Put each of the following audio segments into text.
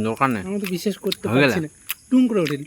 দরকার নেই, আমি তো বিশ্বাস করতে পারছি না, টুম করে ওঠেনি।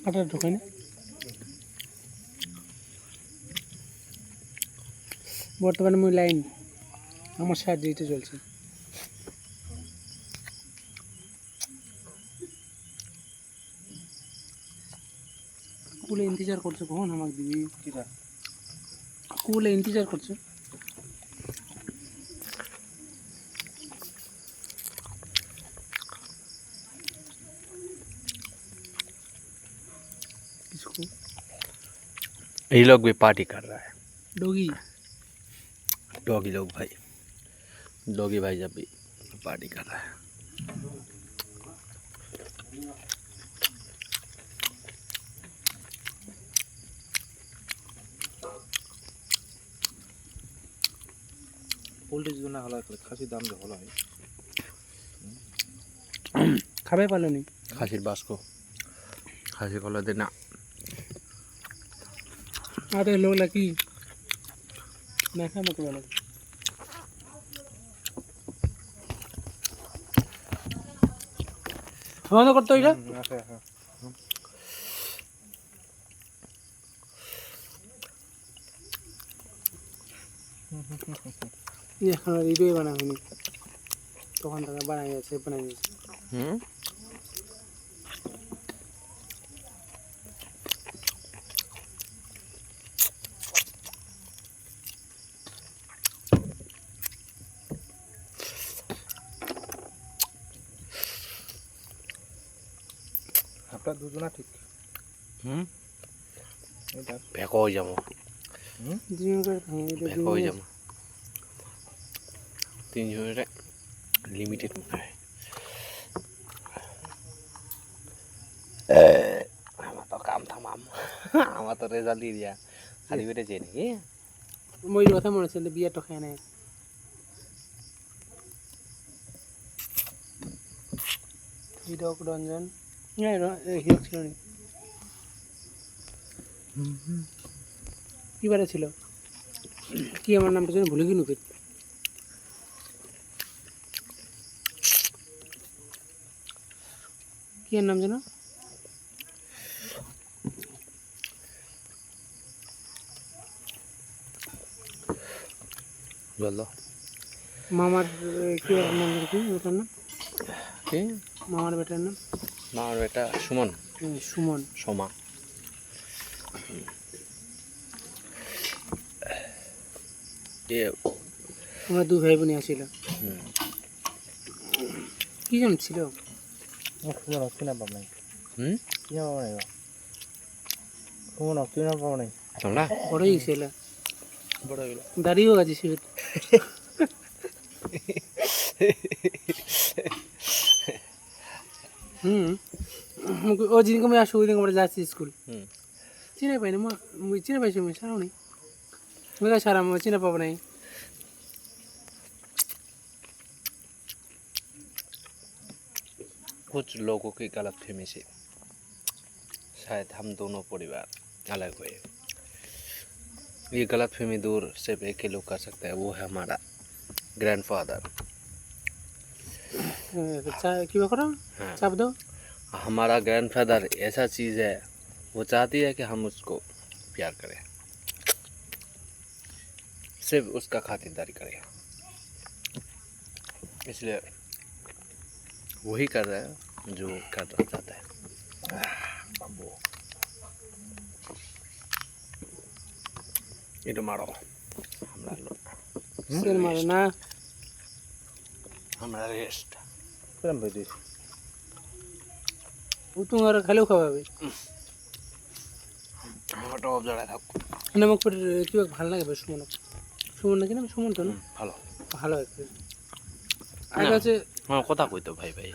কাটার ঢোকায় বর্তমানে মই লাইন আমার সাহায্যে এটা চলছে। কুলে ইন্তজার করছো কখন আমাকে দিবি? কিরা কুলে ইন্তজার করছো? किसको? ये लोग भी पार्टी कर रहा है। डॉगी डॉगी लोग भाई, डॉगी भाई जब भी पार्टी कर रहा है। পোল্ট্রি যদি না হলো খাসির দাম যে হলো হয় খাবে পালো নি খাসির বাস্কো খাসি কলা দে না আরে লোলা কি না খা মতো বলো বন্ধ করতে হইলো। এখন ভিডিও বানাবনি, তখন থেকে বানাই গেছে বানাই গেছে। আপনার দুজনা ঠিক ভেকো হয়ে যাবো, ভেকো হয়ে যাবো। 3 জনের লিমিটেড মনে হয়। আমার তো কাম থামাম, আমার তো রেজাল্ট দিয়ে দিয়া খালি বেড়েছে নাকি। মই কথা মনে ছিল বিয়াটা খায় না হিরক রঞ্জন হিরক ছিল না কি বারে ছিল কি আমার নামটা যেন ভুলে গেল। কি এর নাম যেন বললো মামার কি ওর নাম কি ওটার নাম কি মামার বেটার নাম? মামার বেটা সুমন, সুমন সোমা। আমরা 2 ভাই বোন আসিল। কি জন ছিল কিনা পাব নাই কিনা পাব নাই কিনা পাব নাই তোমরা বড় হয়েছিল, বড় হইল দাড়িও গেছে সে। ও যেদিন আমি আসো ওই দিন আমরা যাচ্ছি স্কুল চিনে পাই না মুই চিনে পাইছি মুই সারাও নেই মুই সারা চিনে পাবো নাই। कुछ लोगों की गलतफहमी से शायद हम दोनों परिवार अलग हुए। ये गलतफहमी दूर सिर्फ एक ही लोग कर सकता है, वो है हमारा ग्रैंडफादर। चाप दो। हमारा ग्रैंडफादर ऐसा चीज़ है, वो चाहती है कि हम उसको प्यार करें, सिर्फ उसका खातिरदारी करें, इसलिए वही कर रहा है जो करना चाहता है। এটা মারো সেল মারো না আমরা রেস্ট কেন ভাই দিস ও তোমার খালেও খাওয়াবে। আমার তো অবজারা থাক মানে মোক কিবা ভাল লাগে বেশ সুমন সুমন নাকি না সুমন তো না ভালো ভালো একটু আগে হচ্ছে হ্যাঁ কথা কই তো ভাই ভাই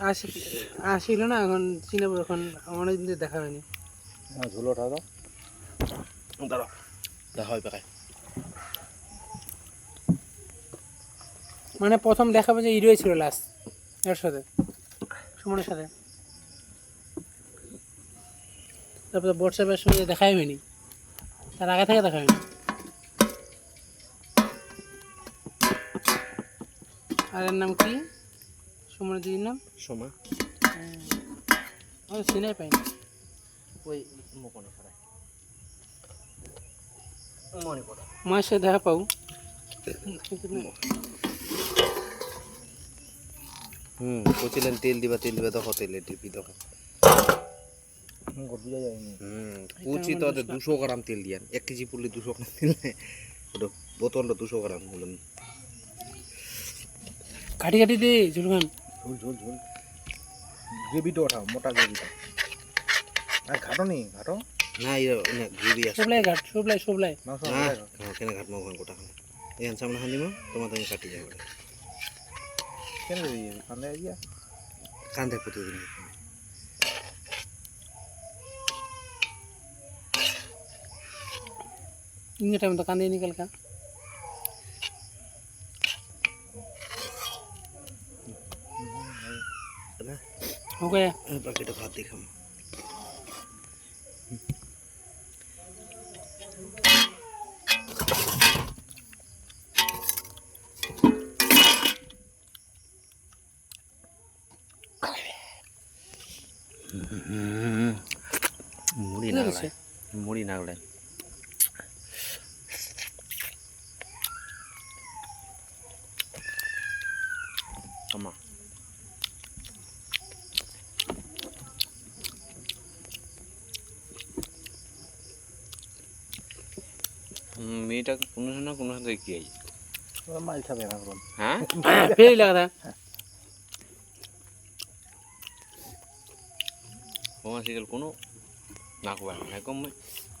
আসিল না এখন চিনাবো এখন অনেকদিন ধরে দেখা হয়নি ঝুলো ওঠা দাও দাঁড়াও দেখা হয় বেকায় মানে প্রথম দেখাবো যে হিরোই ছিল লাস্ট এর সাথে সুমনের সাথে তারপরে হোয়াটসঅ্যাপের সঙ্গে দেখাই হয়নি তার আগে থেকে দেখা হয়নি আর এর নাম কি সুমনের দিদির নাম সোমা আমি চিনাই পাইনি ওই মোকনে খারাপ মনে পড়া মায়ের সাথে দেখা পাও কইছিলেন তেল দিবা দেখো তেলে টিপি দেখো বুঝা যায়নি কুচি তো 200 গ্রাম তেল দিয়ান 1 কেজি পুরলে 200 গ্রাম তেল ওটা বোতলটা 200 গ্রাম বলুন কাটি কাটি দে ঝুলখান ঝুল ঝুল ঝুল গ্রেভিটা ওঠাও মোটা গ্রেভিটা আর ঘাটো নি ঘাটো না ইয়া না গ্রেভি আছে সবলাই ঘাট সবলাই মাংস না কেন ঘাট মাখন কোটা খান এখান সামনে খান দিমা তোমার তুমি কাটি যাবে কেন দিবি কান্দে দিয়া কান্দে প্রতিদিন इनके टाइम तो कांदे निकल का ना हो गया बाकी तो भात दिखाऊं मुड़ी नागले अम्मा মেয়েটা কোনো সাথে কি আই মাল খাবে না এখন হ্যাঁ फिर ही लगा था ওমা সিগল কোনো না কুবা না কম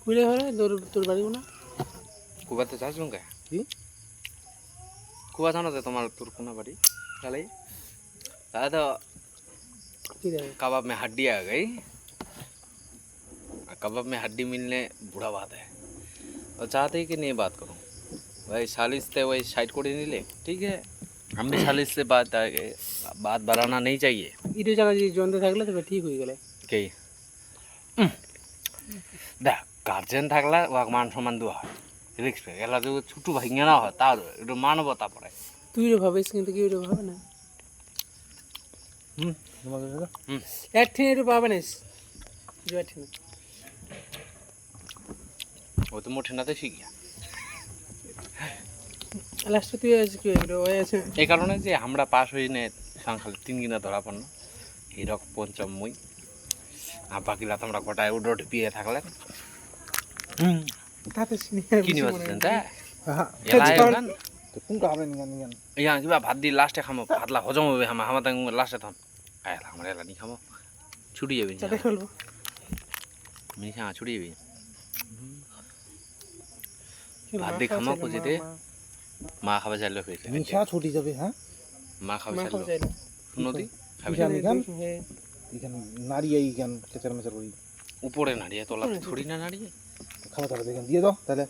कुले हो रहा है তোর বাড়ি না কুবাতে যাস লঙ্কা কি কুবা জানো তো তোমার তোর কোন বাড়ি তাহলে দাদা কি রে कबाब में हड्डी आ गई कबाब में हड्डी मिलने बुरा बात है और चाहते ही कि नहीं बात करूं भाई सालिस से वही साइड को नहीं ले ठीक है हम भी सालिस से बात बढ़ाना नहीं चाहिए ইটো জায়গা যদি জন্দে থাকলে তবে ঠিক হয়ে গেলে কি দেখ গার্জেন থাকলে ওয়াক মান সম্মান দেওয়া হয় রেসপেক্ট এলা যদি ছোটো ভাঙে না হয় তার একটু মানবতা পড়ে তুই রে ভাবিস কিন্তু কি রে ভাবে না তোমাকে দাদা এক ঠিনে একটু পাবে না যে এক ঠিনে ও তো মোটে নাতে শিখিয়া লাস্টে তুই আছে কি রে ওই আছে এই কারণে যে আমরা পাস হই নে সংখ্যালে 3 গিনা ধরা পড়ল হিরক পঞ্চম মই আর বাকিলা তোমরা গোটায় উডট পিয়ে থাকলে তাতে সিনি কি নিয়ে আসছেন তা হ্যাঁ এলা এলান তো কোন কাবে নিগান নিগান ইয়া কিবা ভাত দি লাস্টে খামো ভাতলা হজম হবে হামা তাং লাস্টে থন আয়লা আমরা এলা নি খামো ছুটি যাবে চাতে খেলবো মি হ্যাঁ ছুটি যাবে ভাত দি খামো কুজিতে মা খাবে চাইলে হইছে মিঠা ছুটি যাবে হ্যাঁ মা খাবে মা খাওয়া চাইলে যায় না নদী খাবে ইখান ইখান হ্যাঁ ইখান নারী এই ইখান কেচার মেচার করি উপরে নাড়িয়ে তোলা থোড়ি না নাড়িয়ে খাবার তাহলে দেখেন দিয়ে দাও তাহলে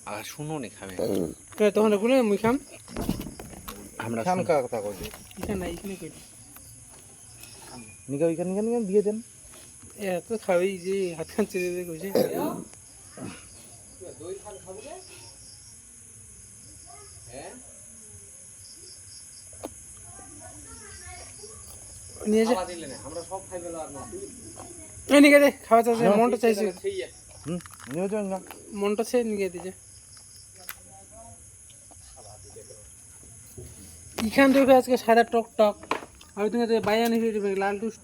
আর শুনো নি খাবে তো তখন গুলো মুই খাম আমরা খান কা কথা কই এখানে নাই এখানে কই নিগা ইখান নিগান নিগান দিয়ে দেন এ তো খাবি যে হাত খান চেড়ে দে কইছে নিয়ে যা আমরা সব খাই গেল আর না এই নিয়ে দে খাওয়া চাইছে মনটা চাইছে নিয়ে যান না মনটা সে নিয়ে দিছে এখান থেকে আজকে সাদা টক টক আর তুমি বাইয়ানি লাল টুস